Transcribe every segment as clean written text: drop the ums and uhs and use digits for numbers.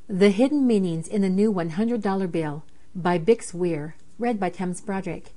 The Hidden Meanings in the New $100 Bill by Bix Weir, read by Thames Broderick.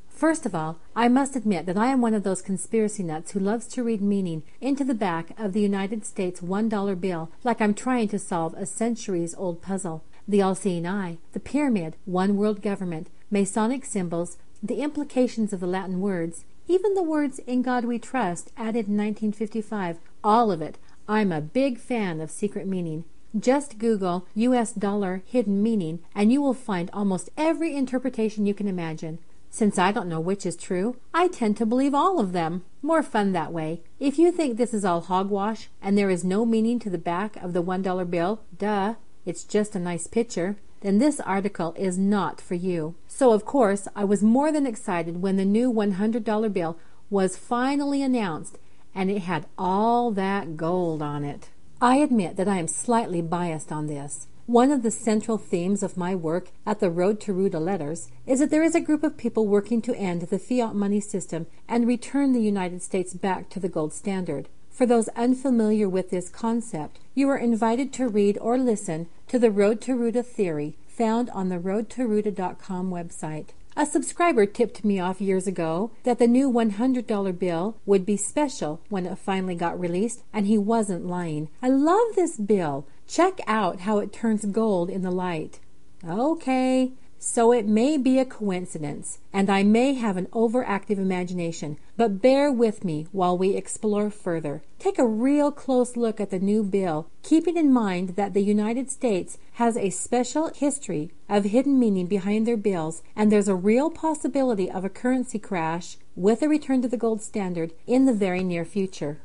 First of all, I must admit that I am one of those conspiracy nuts who loves to read meaning into the back of the United States $1 bill like I'm trying to solve a centuries-old puzzle. The all-seeing eye, the pyramid, one world government, Masonic symbols, the implications of the Latin words, even the words "In God We Trust" added in 1955, all of it. I'm a big fan of secret meaning. Just Google US dollar hidden meaning and you will find almost every interpretation you can imagine. Since I don't know which is true, I tend to believe all of them. More fun that way. If you think this is all hogwash and there is no meaning to the back of the $1 bill, duh, it's just a nice picture, then this article is not for you. So of course, I was more than excited when the new $100 bill was finally announced and it had all that gold on it. I admit that I am slightly biased on this. One of the central themes of my work at the Road to Ruta Letters is that there is a group of people working to end the fiat money system and return the United States back to the gold standard. For those unfamiliar with this concept, you are invited to read or listen to the Road to Ruta theory found on the roadtoruta.com website. A subscriber tipped me off years ago that the new $100 bill would be special when it finally got released, and he wasn't lying. I love this bill. Check out how it turns gold in the light. Okay, so it may be a coincidence, and I may have an overactive imagination, but bear with me while we explore further. Take a real close look at the new bill, keeping in mind that the United States has a special history of hidden meaning behind their bills, and there's a real possibility of a currency crash with a return to the gold standard in the very near future.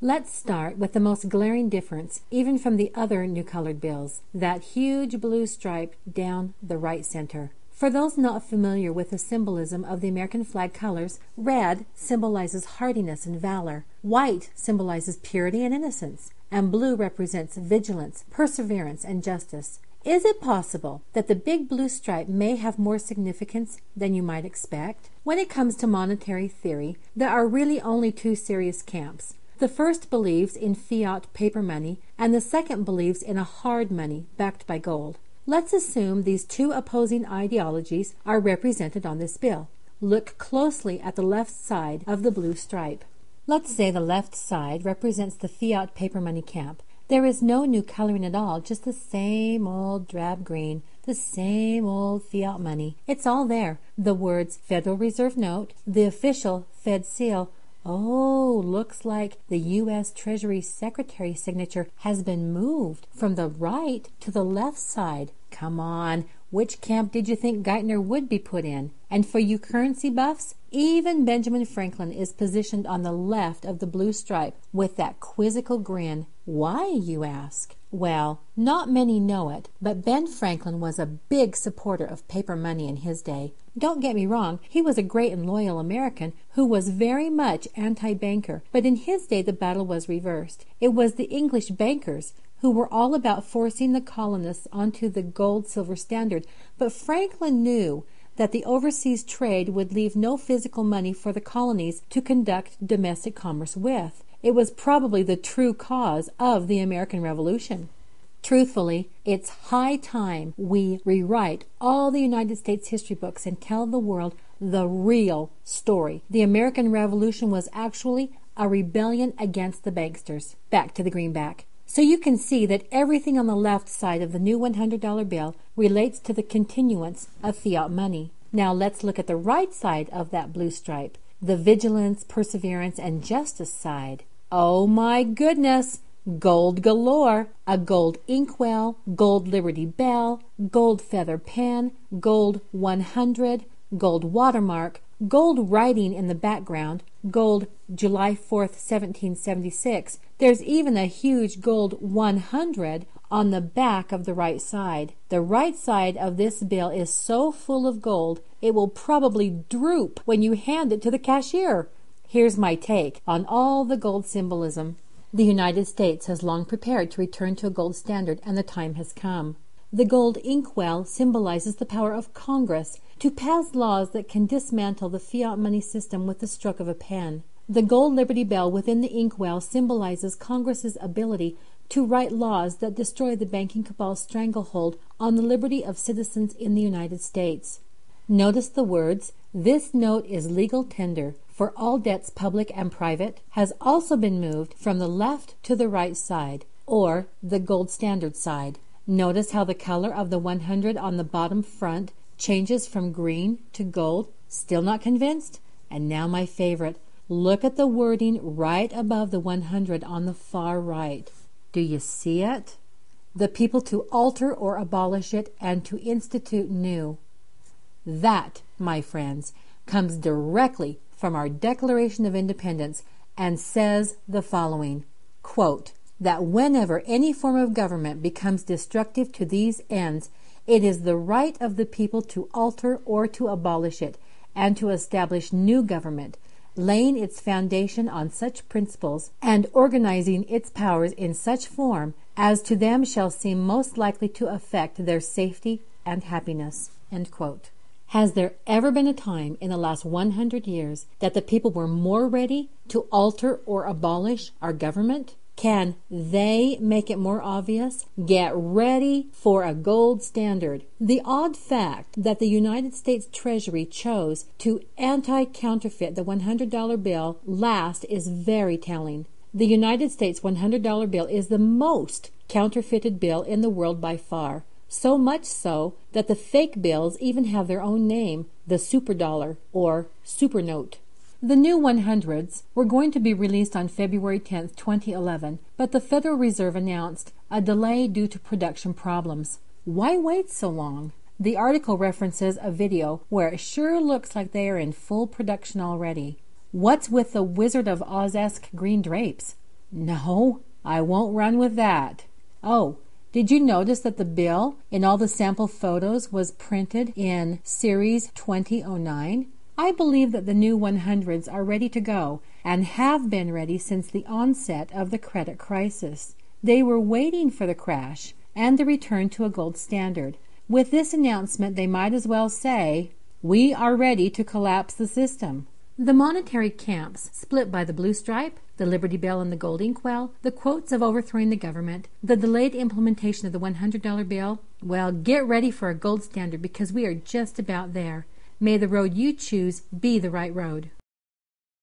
Let's start with the most glaring difference, even from the other new colored bills, that huge blue stripe down the right center. For those not familiar with the symbolism of the American flag colors, red symbolizes hardiness and valor, white symbolizes purity and innocence, and blue represents vigilance, perseverance, and justice. Is it possible that the big blue stripe may have more significance than you might expect? When it comes to monetary theory, there are really only two serious camps. The first believes in fiat paper money, and the second believes in a hard money backed by gold. Let's assume these two opposing ideologies are represented on this bill. Look closely at the left side of the blue stripe. Let's say the left side represents the fiat paper money camp. There is no new coloring at all, just the same old drab green, the same old fiat money. It's all there. The words Federal Reserve Note, the official Fed seal. Oh, looks like the U.S. Treasury Secretary signature has been moved from the right to the left side. Come on, which camp did you think Geithner would be put in? And for you currency buffs, even Benjamin Franklin is positioned on the left of the blue stripe with that quizzical grin. Why, you ask? Well, not many know it, but Ben Franklin was a big supporter of paper money in his day. Don't get me wrong, he was a great and loyal American who was very much anti-banker, but in his day the battle was reversed. It was the English bankers who were all about forcing the colonists onto the gold-silver standard, but Franklin knew that the overseas trade would leave no physical money for the colonies to conduct domestic commerce with. It was probably the true cause of the American Revolution. Truthfully, it's high time we rewrite all the United States history books and tell the world the real story. The American Revolution was actually a rebellion against the banksters. Back to the greenback. So you can see that everything on the left side of the new $100 bill relates to the continuance of fiat money. Now let's look at the right side of that blue stripe, the vigilance, perseverance, and justice side. Oh my goodness! Gold galore! A gold inkwell, gold Liberty Bell, gold feather pen, gold 100, gold watermark, gold writing in the background, gold July 4th, 1776. There's even a huge gold 100 on the back of the right side. The right side of this bill is so full of gold, it will probably droop when you hand it to the cashier. Here's my take on all the gold symbolism. The United States has long prepared to return to a gold standard, and the time has come. The gold inkwell symbolizes the power of Congress to pass laws that can dismantle the fiat money system with the stroke of a pen. The gold Liberty Bell within the inkwell symbolizes Congress's ability to write laws that destroy the banking cabal's stranglehold on the liberty of citizens in the United States. Notice the words, "This note is legal tender for all debts public and private," has also been moved from the left to the right side, or the gold standard side. Notice how the color of the 100 on the bottom front changes from green to gold. Still not convinced? And now my favorite. Look at the wording right above the 100 on the far right. Do you see it? The people to alter or abolish it and to institute new. That, my friends, comes directly from our Declaration of Independence and says the following, quote, that whenever any form of government becomes destructive to these ends, it is the right of the people to alter or to abolish it, and to establish new government, laying its foundation on such principles, and organizing its powers in such form as to them shall seem most likely to affect their safety and happiness. End quote. Has there ever been a time in the last 100 years that the people were more ready to alter or abolish our government? Can they make it more obvious? Get ready for a gold standard. The odd fact that the United States Treasury chose to anti-counterfeit the $100 bill last is very telling. The United States $100 bill is the most counterfeited bill in the world by far. So much so that the fake bills even have their own name, the superdollar or supernote. The new 100s were going to be released on February 10, 2011, but the Federal Reserve announced a delay due to production problems. Why wait so long? The article references a video where it sure looks like they are in full production already. What's with the Wizard of Oz-esque green drapes? No, I won't run with that. Oh, did you notice that the bill in all the sample photos was printed in Series 2009? I believe that the new 100s are ready to go and have been ready since the onset of the credit crisis. They were waiting for the crash and the return to a gold standard. With this announcement, they might as well say, "We are ready to collapse the system." The monetary camps split by the blue stripe, the Liberty Bell and the gold inkwell, the quotes of overthrowing the government, the delayed implementation of the $100 bill. Well, get ready for a gold standard because we are just about there. May the road you choose be the right road.